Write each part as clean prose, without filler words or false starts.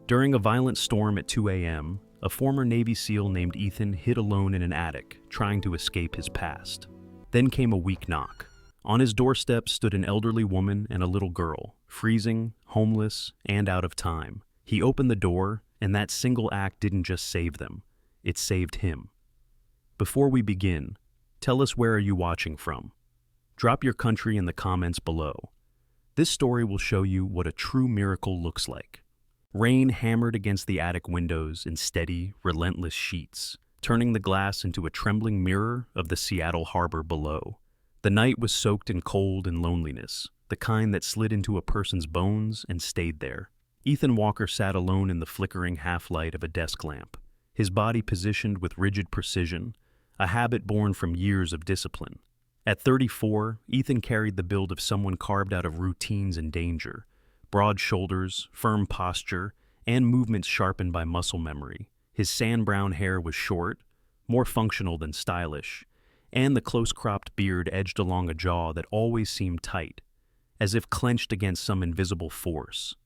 During a violent storm at 2 a.m., a former Navy SEAL named Ethan hid alone in an attic, trying to escape his past. Then came a weak knock. On his doorstep stood an elderly woman and a little girl, freezing, homeless, and out of time. He opened the door, and that single act didn't just save them, it saved him. Before we begin, tell us, where are you watching from? Drop your country in the comments below. This story will show you what a true miracle looks like. Rain hammered against the attic windows in steady, relentless sheets, turning the glass into a trembling mirror of the Seattle harbor below. The night was soaked in cold and loneliness, the kind that slid into a person's bones and stayed there. Ethan Walker sat alone in the flickering half-light of a desk lamp, his body positioned with rigid precision, a habit born from years of discipline. At 34, Ethan carried the build of someone carved out of routines and danger. Broad shoulders, firm posture, and movements sharpened by muscle memory. His sand-brown hair was short, more functional than stylish, and the close-cropped beard edged along a jaw that always seemed tight, as if clenched against some invisible force.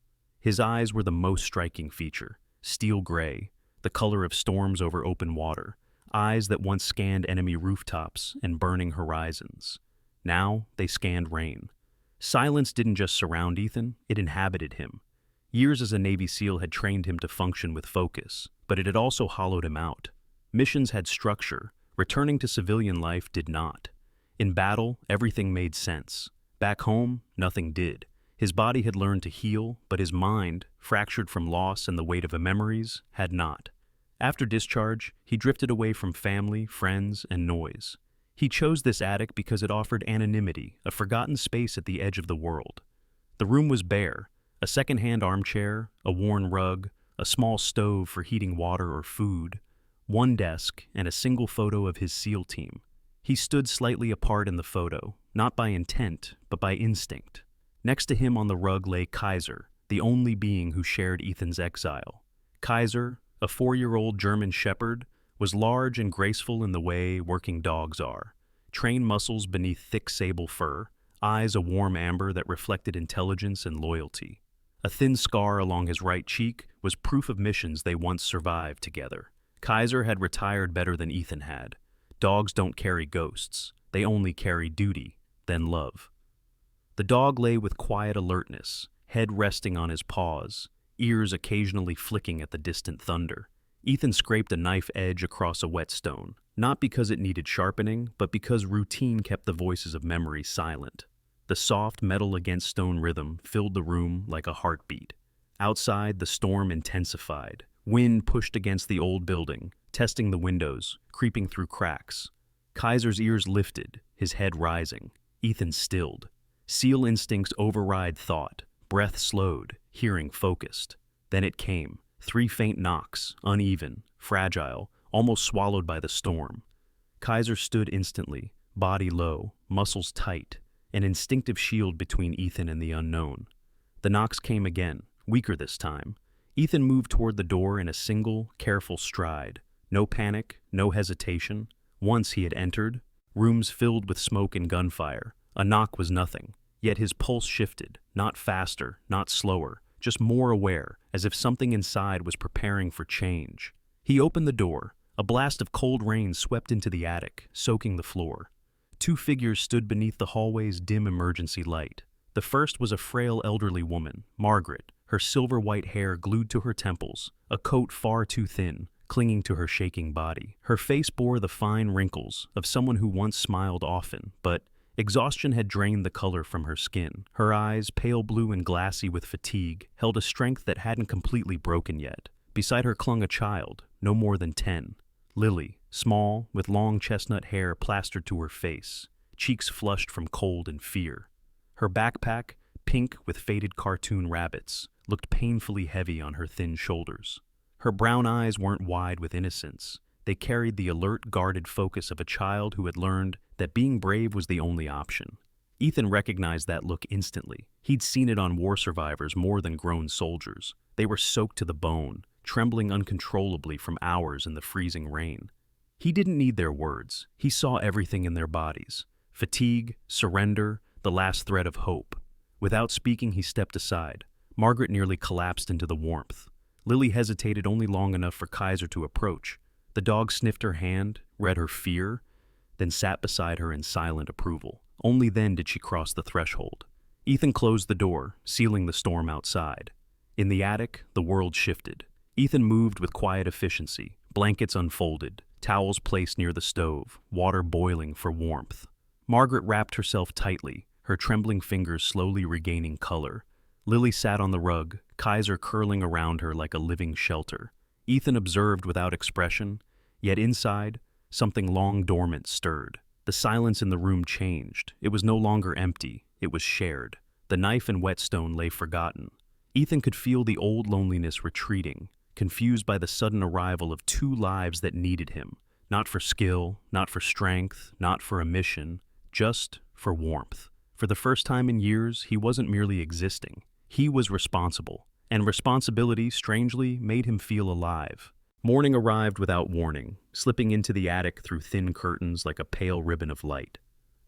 His eyes were the most striking feature, steel gray, the color of storms over open water, eyes that once scanned enemy rooftops and burning horizons. Now they scanned rain. Silence didn't just surround Ethan, it inhabited him. Years as a Navy SEAL had trained him to function with focus, but it had also hollowed him out. Missions had structure, returning to civilian life did not. In battle, everything made sense. Back home, nothing did. His body had learned to heal, but his mind, fractured from loss and the weight of memories, had not. After discharge, he drifted away from family, friends, and noise. He chose this attic because it offered anonymity, a forgotten space at the edge of the world. The room was bare, a second-hand armchair, a worn rug, a small stove for heating water or food, one desk, and a single photo of his SEAL team. He stood slightly apart in the photo, not by intent, but by instinct. Next to him on the rug lay Kaiser, the only being who shared Ethan's exile. Kaiser, a 4-year-old German shepherd, was large and graceful in the way working dogs are, trained muscles beneath thick sable fur, eyes a warm amber that reflected intelligence and loyalty. A thin scar along his right cheek was proof of missions they once survived together. Kaiser had retired better than Ethan had. Dogs don't carry ghosts, they only carry duty, then love. The dog lay with quiet alertness, head resting on his paws, ears occasionally flicking at the distant thunder. Ethan scraped a knife edge across a whetstone, not because it needed sharpening, but because routine kept the voices of memory silent. The soft metal against stone rhythm filled the room like a heartbeat. Outside, the storm intensified. Wind pushed against the old building, testing the windows, creeping through cracks. Kaiser's ears lifted, his head rising. Ethan stilled. SEAL instincts override thought. Breath slowed, hearing focused. Then it came. 3 faint knocks, uneven, fragile, almost swallowed by the storm. Kaiser stood instantly, body low, muscles tight, an instinctive shield between Ethan and the unknown. The knocks came again, weaker this time. Ethan moved toward the door in a single, careful stride. No panic, no hesitation. Once he had entered, rooms filled with smoke and gunfire. A knock was nothing, yet his pulse shifted, not faster, not slower, just more aware, as if something inside was preparing for change. He opened the door. A blast of cold rain swept into the attic, soaking the floor. 2 figures stood beneath the hallway's dim emergency light. The first was a frail elderly woman, Margaret, her silver-white hair glued to her temples, a coat far too thin, clinging to her shaking body. Her face bore the fine wrinkles of someone who once smiled often, but exhaustion had drained the color from her skin. Her eyes, pale blue and glassy with fatigue, held a strength that hadn't completely broken yet. Beside her clung a child, no more than 10. Lily, small, with long chestnut hair plastered to her face, cheeks flushed from cold and fear. Her backpack, pink with faded cartoon rabbits, looked painfully heavy on her thin shoulders. Her brown eyes weren't wide with innocence. They carried the alert, guarded focus of a child who had learned that being brave was the only option. Ethan recognized that look instantly. He'd seen it on war survivors more than grown soldiers. They were soaked to the bone, trembling uncontrollably from hours in the freezing rain. He didn't need their words. He saw everything in their bodies. Fatigue, surrender, the last thread of hope. Without speaking, he stepped aside. Margaret nearly collapsed into the warmth. Lily hesitated only long enough for Kaiser to approach. The dog sniffed her hand, read her fear, then sat beside her in silent approval. Only then did she cross the threshold. Ethan closed the door, sealing the storm outside. In the attic, the world shifted. Ethan moved with quiet efficiency, blankets unfolded, towels placed near the stove, water boiling for warmth. Margaret wrapped herself tightly, her trembling fingers slowly regaining color. Lily sat on the rug, Kaiser curling around her like a living shelter. Ethan observed without expression, yet inside, something long dormant stirred. The silence in the room changed. It was no longer empty, it was shared. The knife and whetstone lay forgotten. Ethan could feel the old loneliness retreating, confused by the sudden arrival of two lives that needed him. Not for skill, not for strength, not for a mission, just for warmth. For the first time in years, he wasn't merely existing. He was responsible, and responsibility, strangely, made him feel alive. Morning arrived without warning, slipping into the attic through thin curtains like a pale ribbon of light.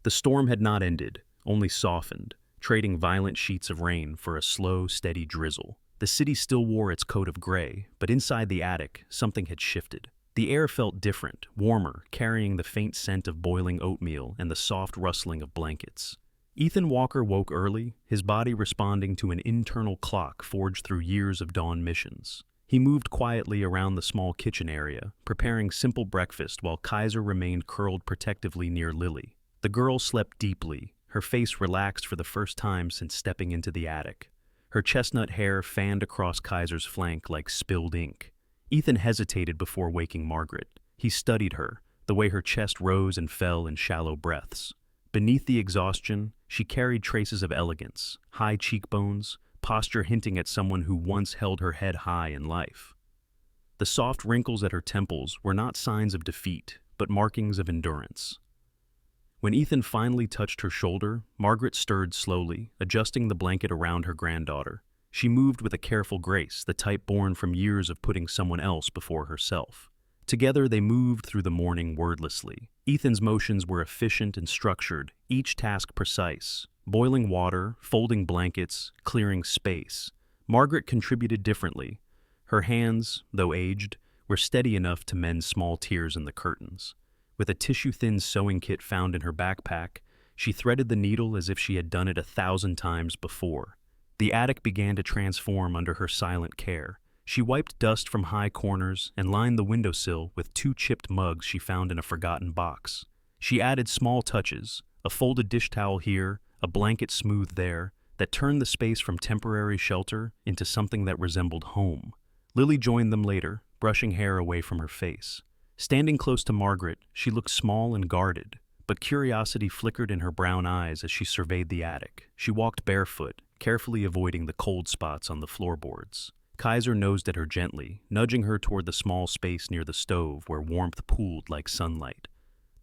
The storm had not ended, only softened, trading violent sheets of rain for a slow, steady drizzle. The city still wore its coat of gray, but inside the attic, something had shifted. The air felt different, warmer, carrying the faint scent of boiling oatmeal and the soft rustling of blankets. Ethan Walker woke early, his body responding to an internal clock forged through years of dawn missions. He moved quietly around the small kitchen area, preparing simple breakfast while Kaiser remained curled protectively near Lily. The girl slept deeply, her face relaxed for the first time since stepping into the attic. Her chestnut hair fanned across Kaiser's flank like spilled ink. Ethan hesitated before waking Margaret. He studied her, the way her chest rose and fell in shallow breaths. Beneath the exhaustion, she carried traces of elegance, high cheekbones, posture hinting at someone who once held her head high in life. The soft wrinkles at her temples were not signs of defeat, but markings of endurance. When Ethan finally touched her shoulder, Margaret stirred slowly, adjusting the blanket around her granddaughter. She moved with a careful grace, the type born from years of putting someone else before herself. Together they moved through the morning wordlessly. Ethan's motions were efficient and structured, each task precise. Boiling water, folding blankets, clearing space. Margaret contributed differently. Her hands, though aged, were steady enough to mend small tears in the curtains. With a tissue-thin sewing kit found in her backpack, she threaded the needle as if she had done it 1,000 times before. The attic began to transform under her silent care. She wiped dust from high corners and lined the windowsill with 2 chipped mugs she found in a forgotten box. She added small touches, a folded dish towel here, a blanket smoothed there, that turned the space from temporary shelter into something that resembled home. Lily joined them later, brushing hair away from her face. Standing close to Margaret, she looked small and guarded, but curiosity flickered in her brown eyes as she surveyed the attic. She walked barefoot, carefully avoiding the cold spots on the floorboards. Kaiser nosed at her gently, nudging her toward the small space near the stove where warmth pooled like sunlight.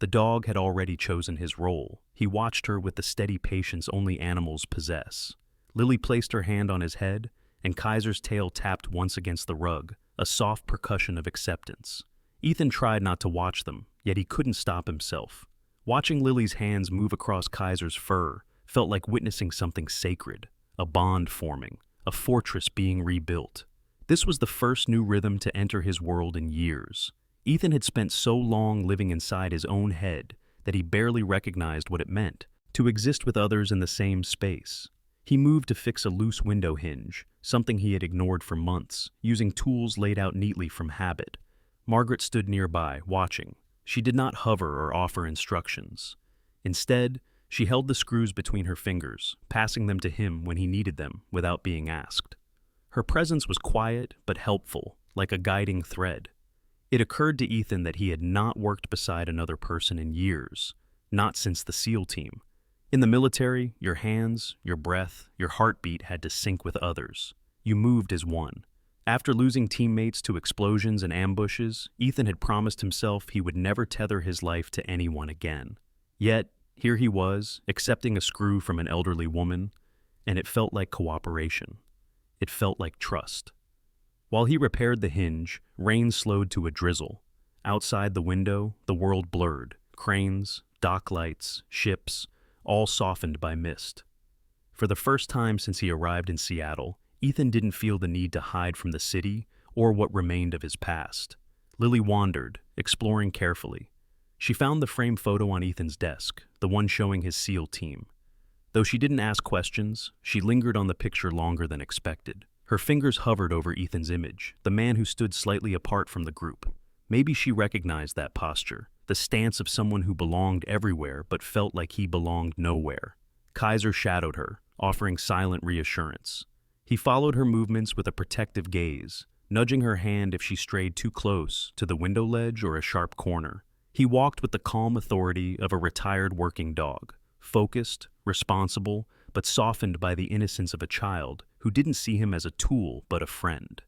The dog had already chosen his role. He watched her with the steady patience only animals possess. Lily placed her hand on his head, and Kaiser's tail tapped once against the rug, a soft percussion of acceptance. Ethan tried not to watch them, yet he couldn't stop himself. Watching Lily's hands move across Kaiser's fur felt like witnessing something sacred, a bond forming, a fortress being rebuilt. This was the first new rhythm to enter his world in years. Ethan had spent so long living inside his own head that he barely recognized what it meant to exist with others in the same space. He moved to fix a loose window hinge, something he had ignored for months, using tools laid out neatly from habit. Margaret stood nearby, watching. She did not hover or offer instructions. Instead, she held the screws between her fingers, passing them to him when he needed them without being asked. Her presence was quiet but helpful, like a guiding thread. It occurred to Ethan that he had not worked beside another person in years, not since the SEAL team. In the military, your hands, your breath, your heartbeat had to sync with others. You moved as one. After losing teammates to explosions and ambushes, Ethan had promised himself he would never tether his life to anyone again. Yet, here he was, accepting a screw from an elderly woman, and it felt like cooperation. It felt like trust. While he repaired the hinge, rain slowed to a drizzle. Outside the window, the world blurred. Cranes, dock lights, ships, all softened by mist. For the first time since he arrived in Seattle, Ethan didn't feel the need to hide from the city or what remained of his past. Lily wandered, exploring carefully. She found the framed photo on Ethan's desk, the one showing his SEAL team. Though she didn't ask questions, she lingered on the picture longer than expected. Her fingers hovered over Ethan's image, the man who stood slightly apart from the group. Maybe she recognized that posture, the stance of someone who belonged everywhere but felt like he belonged nowhere. Kaiser shadowed her, offering silent reassurance. He followed her movements with a protective gaze, nudging her hand if she strayed too close to the window ledge or a sharp corner. He walked with the calm authority of a retired working dog, focused, responsible, but softened by the innocence of a child who didn't see him as a tool but a friend.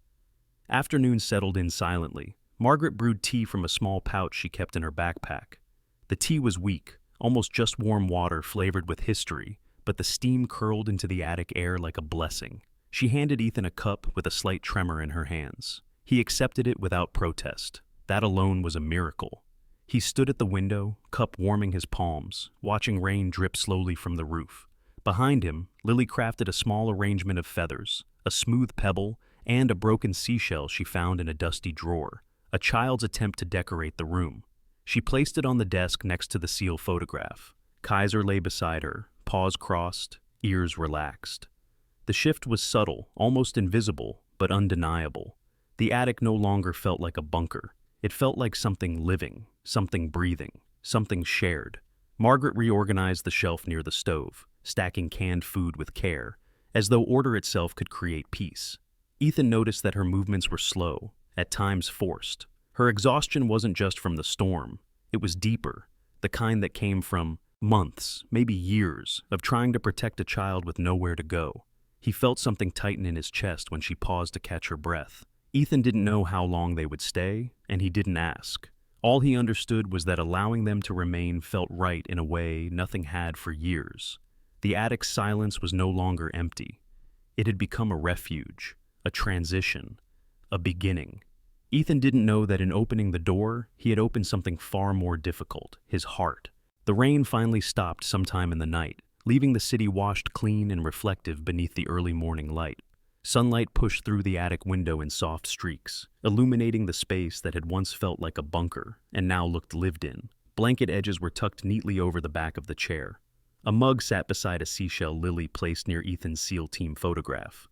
Afternoon settled in silently. Margaret brewed tea from a small pouch she kept in her backpack. The tea was weak, almost just warm water flavored with history, but the steam curled into the attic air like a blessing. She handed Ethan a cup with a slight tremor in her hands. He accepted it without protest. That alone was a miracle. He stood at the window, cup warming his palms, watching rain drip slowly from the roof. Behind him, Lily crafted a small arrangement of feathers, a smooth pebble, and a broken seashell she found in a dusty drawer, a child's attempt to decorate the room. She placed it on the desk next to the SEAL photograph. Kaiser lay beside her, paws crossed, ears relaxed. The shift was subtle, almost invisible, but undeniable. The attic no longer felt like a bunker. It felt like something living, something breathing, something shared. Margaret reorganized the shelf near the stove, stacking canned food with care, as though order itself could create peace. Ethan noticed that her movements were slow, at times forced. Her exhaustion wasn't just from the storm. It was deeper, the kind that came from months, maybe years, of trying to protect a child with nowhere to go. He felt something tighten in his chest when she paused to catch her breath. Ethan didn't know how long they would stay, and he didn't ask. All he understood was that allowing them to remain felt right in a way nothing had for years. The attic's silence was no longer empty. It had become a refuge, a transition, a beginning. Ethan didn't know that in opening the door, he had opened something far more difficult, his heart. The rain finally stopped sometime in the night, leaving the city washed clean and reflective beneath the early morning light. Sunlight pushed through the attic window in soft streaks, illuminating the space that had once felt like a bunker and now looked lived in. Blanket edges were tucked neatly over the back of the chair. A mug sat beside a seashell Lily placed near Ethan's SEAL team photograph.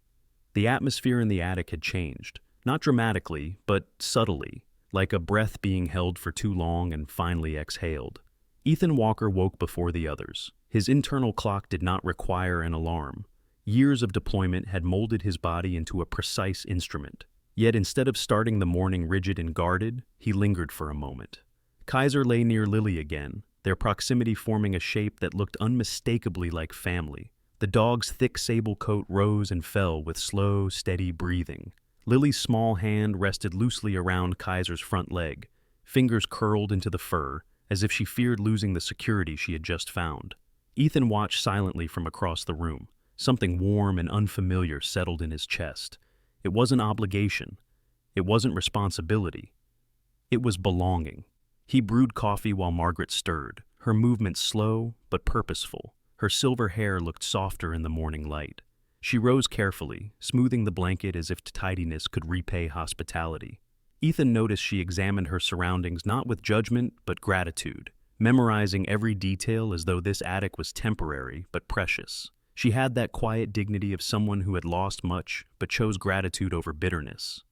The atmosphere in the attic had changed, not dramatically, but subtly, like a breath being held for too long and finally exhaled. Ethan Walker woke before the others. His internal clock did not require an alarm. Years of deployment had molded his body into a precise instrument. Yet instead of starting the morning rigid and guarded, he lingered for a moment. Kaiser lay near Lily again, their proximity forming a shape that looked unmistakably like family. The dog's thick sable coat rose and fell with slow, steady breathing. Lily's small hand rested loosely around Kaiser's front leg, fingers curled into the fur, as if she feared losing the security she had just found. Ethan watched silently from across the room. Something warm and unfamiliar settled in his chest. It wasn't obligation. It wasn't responsibility. It was belonging. He brewed coffee while Margaret stirred, her movements slow but purposeful. Her silver hair looked softer in the morning light. She rose carefully, smoothing the blanket as if tidiness could repay hospitality. Ethan noticed she examined her surroundings not with judgment but gratitude, memorizing every detail as though this attic was temporary but precious. She had that quiet dignity of someone who had lost much but chose gratitude over bitterness.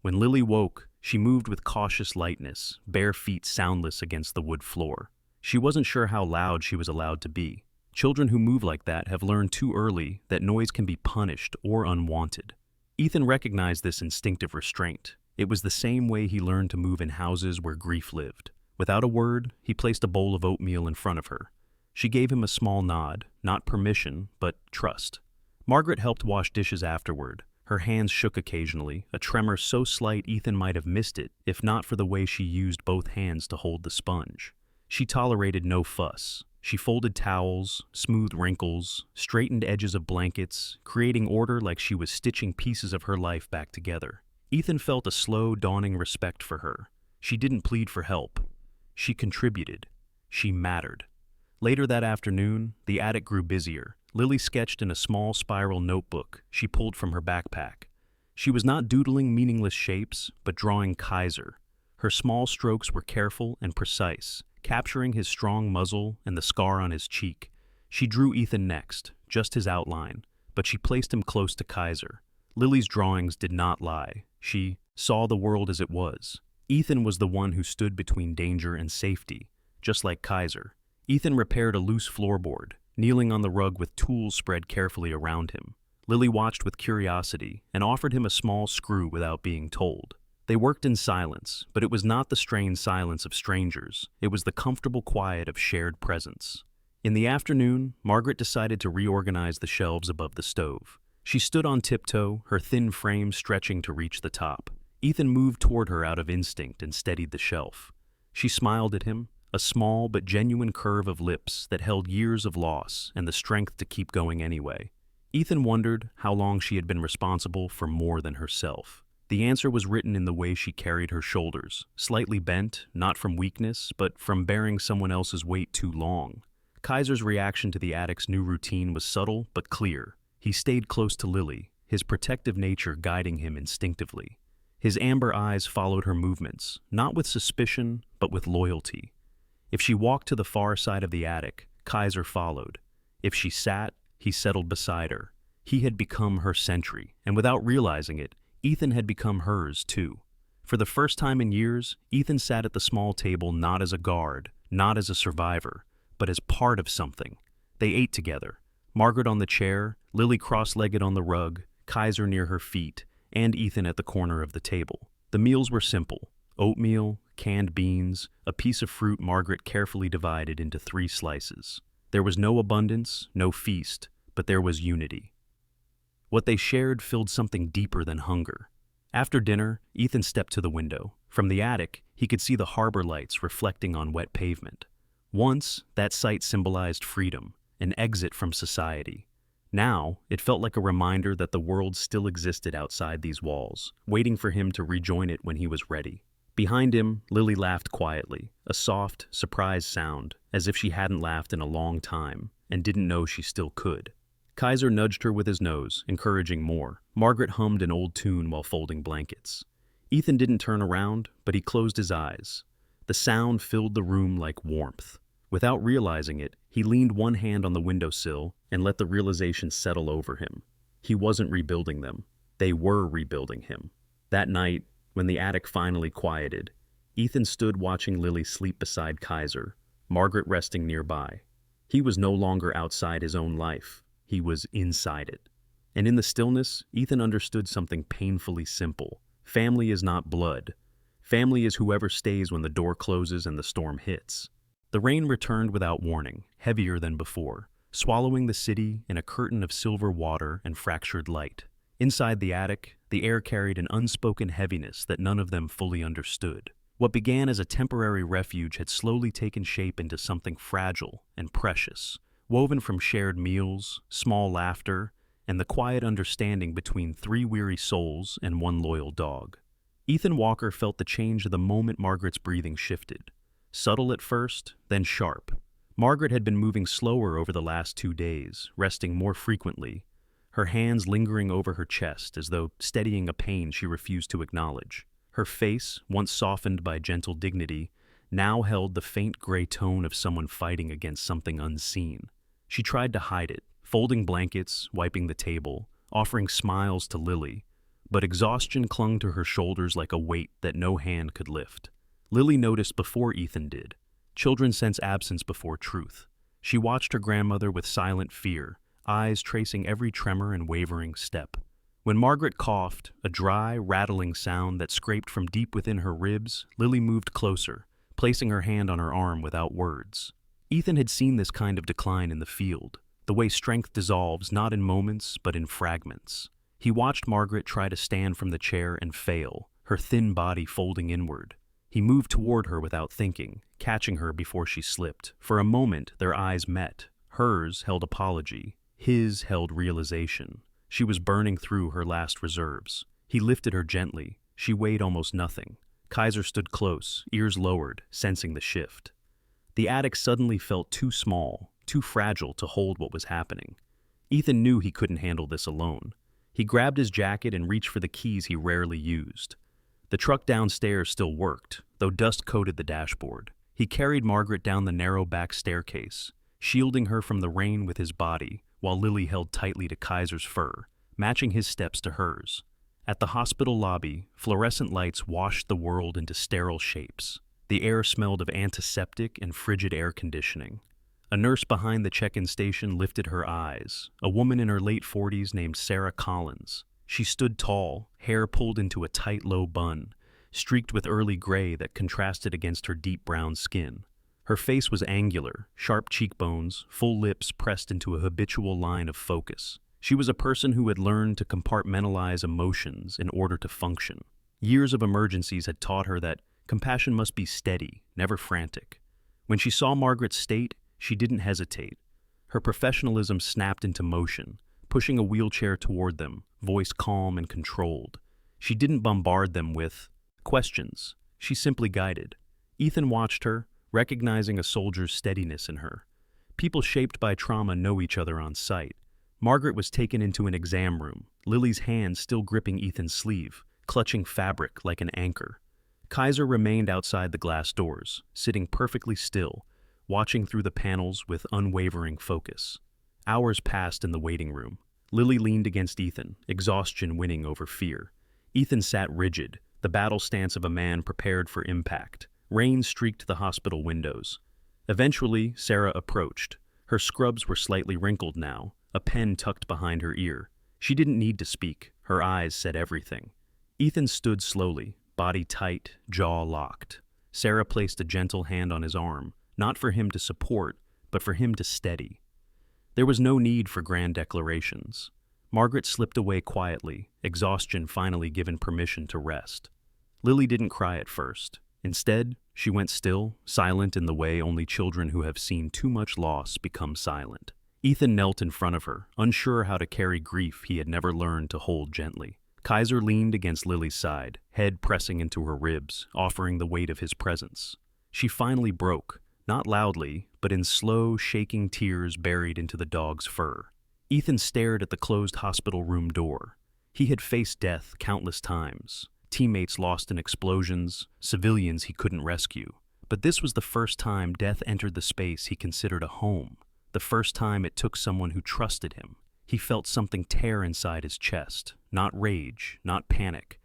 When Lily woke, she moved with cautious lightness, bare feet soundless against the wood floor. She wasn't sure how loud she was allowed to be. Children who move like that have learned too early that noise can be punished or unwanted. Ethan recognized this instinctive restraint. It was the same way he learned to move in houses where grief lived. Without a word, he placed a bowl of oatmeal in front of her. She gave him a small nod, not permission, but trust. Margaret helped wash dishes afterward. Her hands shook occasionally, a tremor so slight Ethan might have missed it, if not for the way she used both hands to hold the sponge. She tolerated no fuss. She folded towels, smoothed wrinkles, straightened edges of blankets, creating order like she was stitching pieces of her life back together. Ethan felt a slow, dawning respect for her. She didn't plead for help. She contributed. She mattered. Later that afternoon, the attic grew busier. Lily sketched in a small spiral notebook she pulled from her backpack. She was not doodling meaningless shapes, but drawing Kaiser. Her small strokes were careful and precise, capturing his strong muzzle and the scar on his cheek. She drew Ethan next, just his outline, but she placed him close to Kaiser. Lily's drawings did not lie. She saw the world as it was. Ethan was the one who stood between danger and safety, just like Kaiser. Ethan repaired a loose floorboard, kneeling on the rug with tools spread carefully around him. Lily watched with curiosity and offered him a small screw without being told. They worked in silence, but it was not the strained silence of strangers. It was the comfortable quiet of shared presence. In the afternoon, Margaret decided to reorganize the shelves above the stove. She stood on tiptoe, her thin frame stretching to reach the top. Ethan moved toward her out of instinct and steadied the shelf. She smiled at him, a small but genuine curve of lips that held years of loss and the strength to keep going anyway. Ethan wondered how long she had been responsible for more than herself. The answer was written in the way she carried her shoulders, slightly bent, not from weakness, but from bearing someone else's weight too long. Kaiser's reaction to the addict's new routine was subtle but clear. He stayed close to Lily, his protective nature guiding him instinctively. His amber eyes followed her movements, not with suspicion, but with loyalty. If she walked to the far side of the attic, Kaiser followed. If she sat, he settled beside her. He had become her sentry, and without realizing it, Ethan had become hers too. For the first time in years, Ethan sat at the small table not as a guard, not as a survivor, but as part of something. They ate together. Margaret on the chair, Lily cross-legged on the rug, Kaiser near her feet, and Ethan at the corner of the table. The meals were simple: oatmeal, canned beans, a piece of fruit Margaret carefully divided into 3 slices. There was no abundance, no feast, but there was unity. What they shared filled something deeper than hunger. After dinner, Ethan stepped to the window. From the attic, he could see the harbor lights reflecting on wet pavement. Once, that sight symbolized freedom, an exit from society. Now, it felt like a reminder that the world still existed outside these walls, waiting for him to rejoin it when he was ready. Behind him, Lily laughed quietly, a soft, surprised sound, as if she hadn't laughed in a long time, and didn't know she still could. Kaiser nudged her with his nose, encouraging more. Margaret hummed an old tune while folding blankets. Ethan didn't turn around, but he closed his eyes. The sound filled the room like warmth. Without realizing it, he leaned one hand on the windowsill and let the realization settle over him. He wasn't rebuilding them. They were rebuilding him. That night, when the attic finally quieted, Ethan stood watching Lily sleep beside Kaiser, Margaret resting nearby. He was no longer outside his own life. He was inside it. And in the stillness, Ethan understood something painfully simple. Family is not blood. Family is whoever stays when the door closes and the storm hits. The rain returned without warning, heavier than before, swallowing the city in a curtain of silver water and fractured light. Inside the attic, the air carried an unspoken heaviness that none of them fully understood. What began as a temporary refuge had slowly taken shape into something fragile and precious, woven from shared meals, small laughter, and the quiet understanding between 3 weary souls and 1 loyal dog. Ethan Walker felt the change the moment Margaret's breathing shifted. Subtle at first, then sharp. Margaret had been moving slower over the last 2 days, resting more frequently, her hands lingering over her chest as though steadying a pain she refused to acknowledge. Her face, once softened by gentle dignity, now held the faint gray tone of someone fighting against something unseen. She tried to hide it, folding blankets, wiping the table, offering smiles to Lily, but exhaustion clung to her shoulders like a weight that no hand could lift. Lily noticed before Ethan did. Children sense absence before truth. She watched her grandmother with silent fear, eyes tracing every tremor and wavering step. When Margaret coughed, a dry, rattling sound that scraped from deep within her ribs, Lily moved closer, placing her hand on her arm without words. Ethan had seen this kind of decline in the field, the way strength dissolves not in moments but in fragments. He watched Margaret try to stand from the chair and fail, her thin body folding inward. He moved toward her without thinking, catching her before she slipped. For a moment, their eyes met. Hers held apology. His held realization. She was burning through her last reserves. He lifted her gently. She weighed almost nothing. Kaiser stood close, ears lowered, sensing the shift. The attic suddenly felt too small, too fragile to hold what was happening. Ethan knew he couldn't handle this alone. He grabbed his jacket and reached for the keys he rarely used. The truck downstairs still worked, though dust coated the dashboard. He carried Margaret down the narrow back staircase, shielding her from the rain with his body, while Lily held tightly to Kaiser's fur, matching his steps to hers. At the hospital lobby, fluorescent lights washed the world into sterile shapes. The air smelled of antiseptic and frigid air conditioning. A nurse behind the check-in station lifted her eyes, a woman in her late 40s named Sarah Collins. She stood tall, hair pulled into a tight, low bun, streaked with early gray that contrasted against her deep brown skin. Her face was angular, sharp cheekbones, full lips pressed into a habitual line of focus. She was a person who had learned to compartmentalize emotions in order to function. Years of emergencies had taught her that compassion must be steady, never frantic. When she saw Margaret's state, she didn't hesitate. Her professionalism snapped into motion, pushing a wheelchair toward them, voice calm and controlled. She didn't bombard them with questions. She simply guided. Ethan watched her, recognizing a soldier's steadiness in her. People shaped by trauma know each other on sight. Margaret was taken into an exam room, Lily's hand still gripping Ethan's sleeve, clutching fabric like an anchor. Kaiser remained outside the glass doors, sitting perfectly still, watching through the panels with unwavering focus. Hours passed in the waiting room. Lily leaned against Ethan, exhaustion winning over fear. Ethan sat rigid, the battle stance of a man prepared for impact. Rain streaked the hospital windows. Eventually, Sarah approached. Her scrubs were slightly wrinkled now, a pen tucked behind her ear. She didn't need to speak. Her eyes said everything. Ethan stood slowly, body tight, jaw locked. Sarah placed a gentle hand on his arm, not for him to support, but for him to steady. There was no need for grand declarations. Margaret slipped away quietly, exhaustion finally given permission to rest. Lily didn't cry at first. Instead, she went still, silent in the way only children who have seen too much loss become silent. Ethan knelt in front of her, unsure how to carry grief he had never learned to hold gently. Kaiser leaned against Lily's side, head pressing into her ribs, offering the weight of his presence. She finally broke, not loudly, but in slow, shaking tears buried into the dog's fur. Ethan stared at the closed hospital room door. He had faced death countless times. Teammates lost in explosions, civilians he couldn't rescue. But this was the first time death entered the space he considered a home. The first time it took someone who trusted him. He felt something tear inside his chest. Not rage, not panic,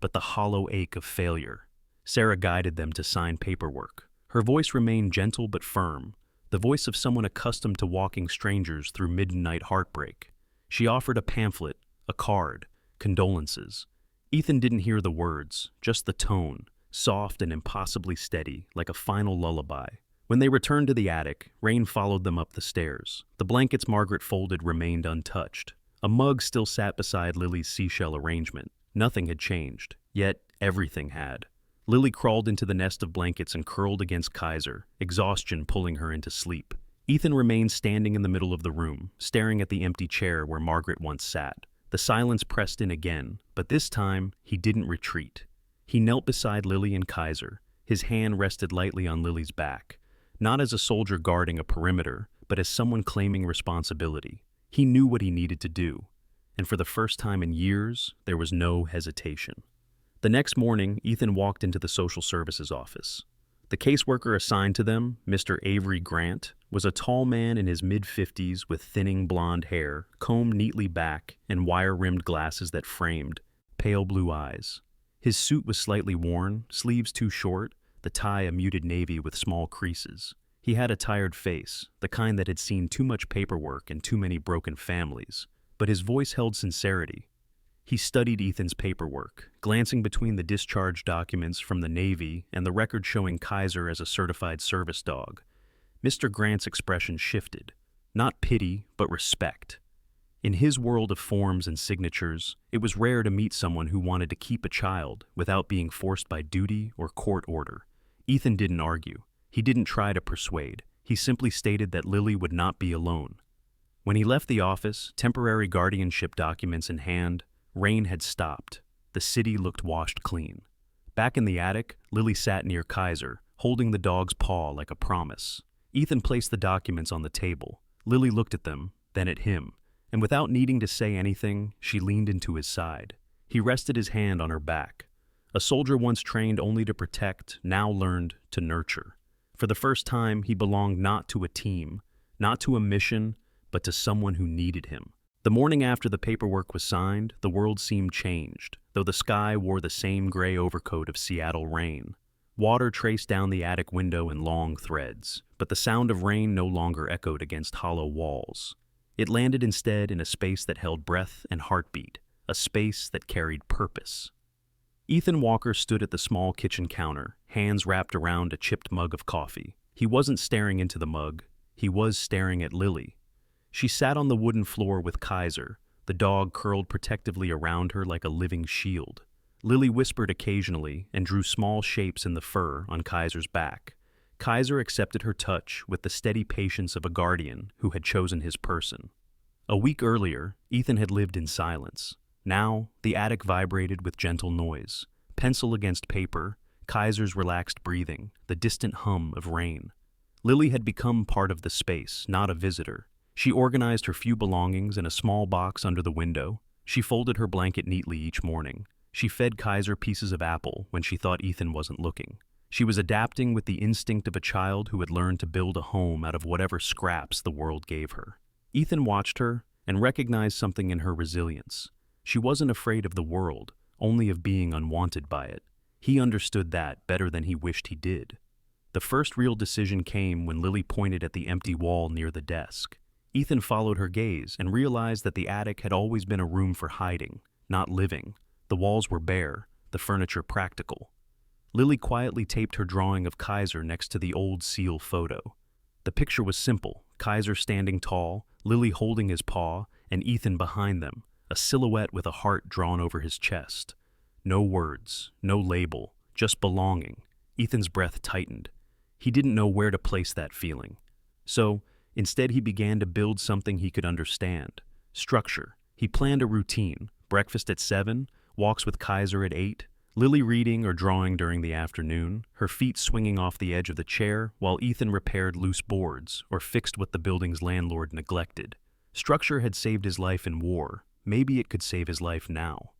but the hollow ache of failure. Sarah guided them to sign paperwork. Her voice remained gentle but firm, the voice of someone accustomed to walking strangers through midnight heartbreak. She offered a pamphlet, a card, condolences. Ethan didn't hear the words, just the tone, soft and impossibly steady, like a final lullaby. When they returned to the attic, Rain followed them up the stairs. The blankets Margaret folded remained untouched. A mug still sat beside Lily's seashell arrangement. Nothing had changed, yet everything had. Lily crawled into the nest of blankets and curled against Kaiser, exhaustion pulling her into sleep. Ethan remained standing in the middle of the room, staring at the empty chair where Margaret once sat. The silence pressed in again, but this time he didn't retreat. He knelt beside Lily and Kaiser. His hand rested lightly on Lily's back, not as a soldier guarding a perimeter, but as someone claiming responsibility. He knew what he needed to do, and for the first time in years, there was no hesitation. The next morning, Ethan walked into the social services office. The caseworker assigned to them, Mr. Avery Grant, was a tall man in his mid-50s with thinning blonde hair, combed neatly back, and wire-rimmed glasses that framed pale blue eyes. His suit was slightly worn, sleeves too short, the tie a muted navy with small creases. He had a tired face, the kind that had seen too much paperwork and too many broken families, but his voice held sincerity. He studied Ethan's paperwork, glancing between the discharge documents from the Navy and the record showing Kaiser as a certified service dog. Mr. Grant's expression shifted. Not pity, but respect. In his world of forms and signatures, it was rare to meet someone who wanted to keep a child without being forced by duty or court order. Ethan didn't argue. He didn't try to persuade. He simply stated that Lily would not be alone. When he left the office, temporary guardianship documents in hand, rain had stopped. The city looked washed clean. Back in the attic, Lily sat near Kaiser, holding the dog's paw like a promise. Ethan placed the documents on the table. Lily looked at them, then at him, and without needing to say anything, she leaned into his side. He rested his hand on her back. A soldier once trained only to protect, now learned to nurture. For the first time, he belonged not to a team, not to a mission, but to someone who needed him. The morning after the paperwork was signed, the world seemed changed, though the sky wore the same gray overcoat of Seattle rain. Water traced down the attic window in long threads, but the sound of rain no longer echoed against hollow walls. It landed instead in a space that held breath and heartbeat, a space that carried purpose. Ethan Walker stood at the small kitchen counter, hands wrapped around a chipped mug of coffee. He wasn't staring into the mug, he was staring at Lily. She sat on the wooden floor with Kaiser, the dog curled protectively around her like a living shield. Lily whispered occasionally and drew small shapes in the fur on Kaiser's back. Kaiser accepted her touch with the steady patience of a guardian who had chosen his person. A week earlier, Ethan had lived in silence. Now, the attic vibrated with gentle noise. Pencil against paper, Kaiser's relaxed breathing, the distant hum of rain. Lily had become part of the space, not a visitor. She organized her few belongings in a small box under the window. She folded her blanket neatly each morning. She fed Kaiser pieces of apple when she thought Ethan wasn't looking. She was adapting with the instinct of a child who had learned to build a home out of whatever scraps the world gave her. Ethan watched her and recognized something in her resilience. She wasn't afraid of the world, only of being unwanted by it. He understood that better than he wished he did. The first real decision came when Lily pointed at the empty wall near the desk. Ethan followed her gaze and realized that the attic had always been a room for hiding, not living. The walls were bare, the furniture practical. Lily quietly taped her drawing of Kaiser next to the old seal photo. The picture was simple, Kaiser standing tall, Lily holding his paw, and Ethan behind them, a silhouette with a heart drawn over his chest. No words, no label, just belonging. Ethan's breath tightened. He didn't know where to place that feeling. So, instead he began to build something he could understand. Structure. He planned a routine, breakfast at 7, walks with Kaiser at 8, Lily reading or drawing during the afternoon, her feet swinging off the edge of the chair while Ethan repaired loose boards or fixed what the building's landlord neglected. Structure had saved his life in war. Maybe it could save his life now.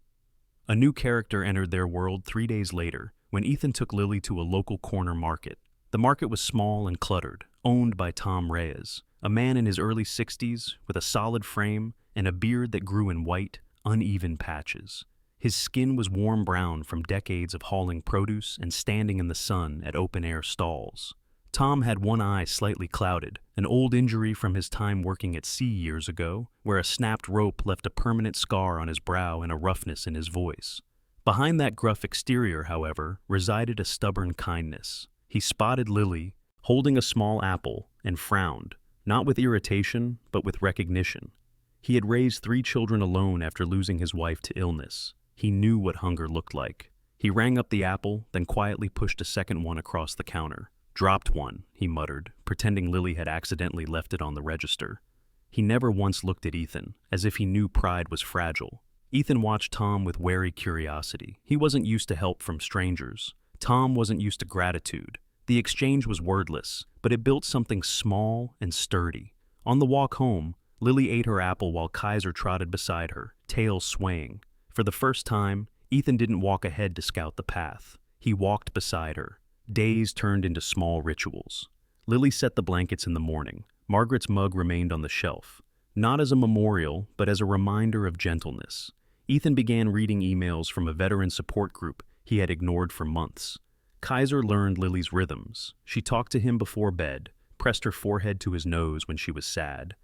A new character entered their world 3 days later when Ethan took Lily to a local corner market. The market was small and cluttered, owned by Tom Reyes, a man in his early 60s with a solid frame and a beard that grew in white, uneven patches. His skin was warm brown from decades of hauling produce and standing in the sun at open-air stalls. Tom had one eye slightly clouded, an old injury from his time working at sea years ago, where a snapped rope left a permanent scar on his brow and a roughness in his voice. Behind that gruff exterior, however, resided a stubborn kindness. He spotted Lily, holding a small apple, and frowned, not with irritation, but with recognition. He had raised 3 children alone after losing his wife to illness. He knew what hunger looked like. He rang up the apple, then quietly pushed a second one across the counter. "Dropped one," he muttered, pretending Lily had accidentally left it on the register. He never once looked at Ethan, as if he knew pride was fragile. Ethan watched Tom with wary curiosity. He wasn't used to help from strangers. Tom wasn't used to gratitude. The exchange was wordless, but it built something small and sturdy. On the walk home, Lily ate her apple while Kaiser trotted beside her, tail swaying. For the first time, Ethan didn't walk ahead to scout the path. He walked beside her. Days turned into small rituals. Lily set the blankets in the morning. Margaret's mug remained on the shelf, not as a memorial, but as a reminder of gentleness. Ethan began reading emails from a veteran support group he had ignored for months. Kaiser learned Lily's rhythms. She talked to him before bed, pressed her forehead to his nose when she was sad,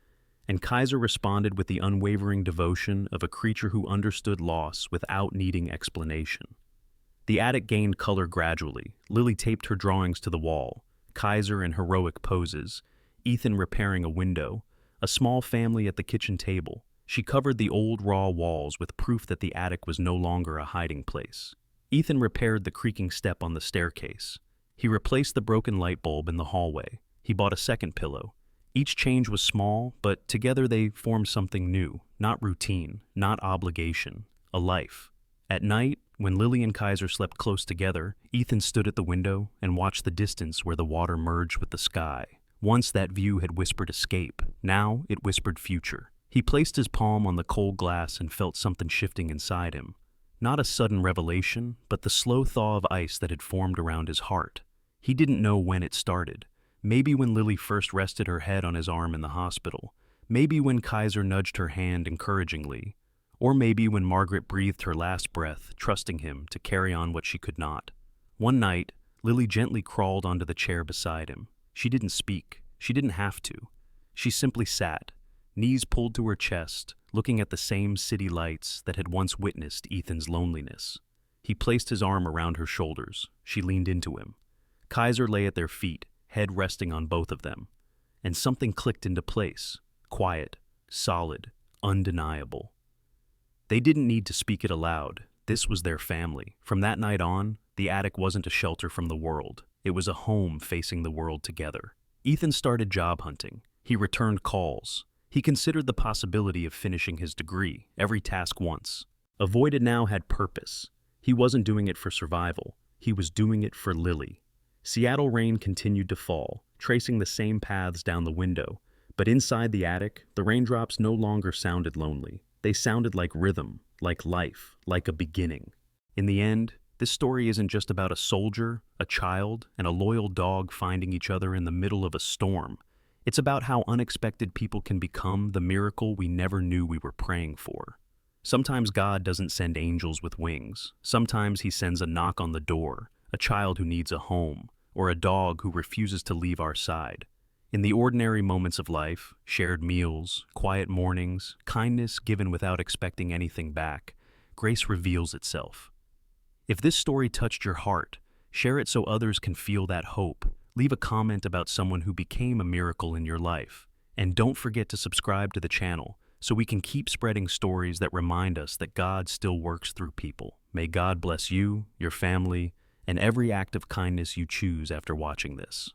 and Kaiser responded with the unwavering devotion of a creature who understood loss without needing explanation. The attic gained color gradually. Lily taped her drawings to the wall, Kaiser in heroic poses, Ethan repairing a window, a small family at the kitchen table. She covered the old raw walls with proof that the attic was no longer a hiding place. Ethan repaired the creaking step on the staircase. He replaced the broken light bulb in the hallway. He bought a second pillow. Each change was small, but together they formed something new, not routine, not obligation, a life. At night, when Lily and Kaiser slept close together, Ethan stood at the window and watched the distance where the water merged with the sky. Once that view had whispered escape, now it whispered future. He He placed his palm on the cold glass and felt something shifting inside him. Not a sudden revelation, but the slow thaw of ice that had formed around his heart. He didn't know when it started. Maybe when Lily first rested her head on his arm in the hospital. Maybe when Kaiser nudged her hand encouragingly. Or maybe when Margaret breathed her last breath, trusting him to carry on what she could not. One night, Lily gently crawled onto the chair beside him. She didn't speak. She didn't have to. She simply sat, knees pulled to her chest, looking at the same city lights that had once witnessed Ethan's loneliness. He placed his arm around her shoulders. She leaned into him. Kaiser lay at their feet, head resting on both of them. And something clicked into place. Quiet, solid, undeniable. They didn't need to speak it aloud. This was their family. From that night on, the attic wasn't a shelter from the world. It was a home facing the world together. Ethan started job hunting. He returned calls. He considered the possibility of finishing his degree, every task once. Avoided now had purpose. He wasn't doing it for survival. He was doing it for Lily. Seattle rain continued to fall, tracing the same paths down the window. But inside the attic, the raindrops no longer sounded lonely. They sounded like rhythm, like life, like a beginning. In the end, this story isn't just about a soldier, a child, and a loyal dog finding each other in the middle of a storm. It's about how unexpected people can become the miracle we never knew we were praying for. Sometimes God doesn't send angels with wings. Sometimes he sends a knock on the door, a child who needs a home, or a dog who refuses to leave our side. In the ordinary moments of life, shared meals, quiet mornings, kindness given without expecting anything back, grace reveals itself. If this story touched your heart, share it so others can feel that hope. Leave a comment about someone who became a miracle in your life. And don't forget to subscribe to the channel so we can keep spreading stories that remind us that God still works through people. May God bless you, your family, and every act of kindness you choose after watching this.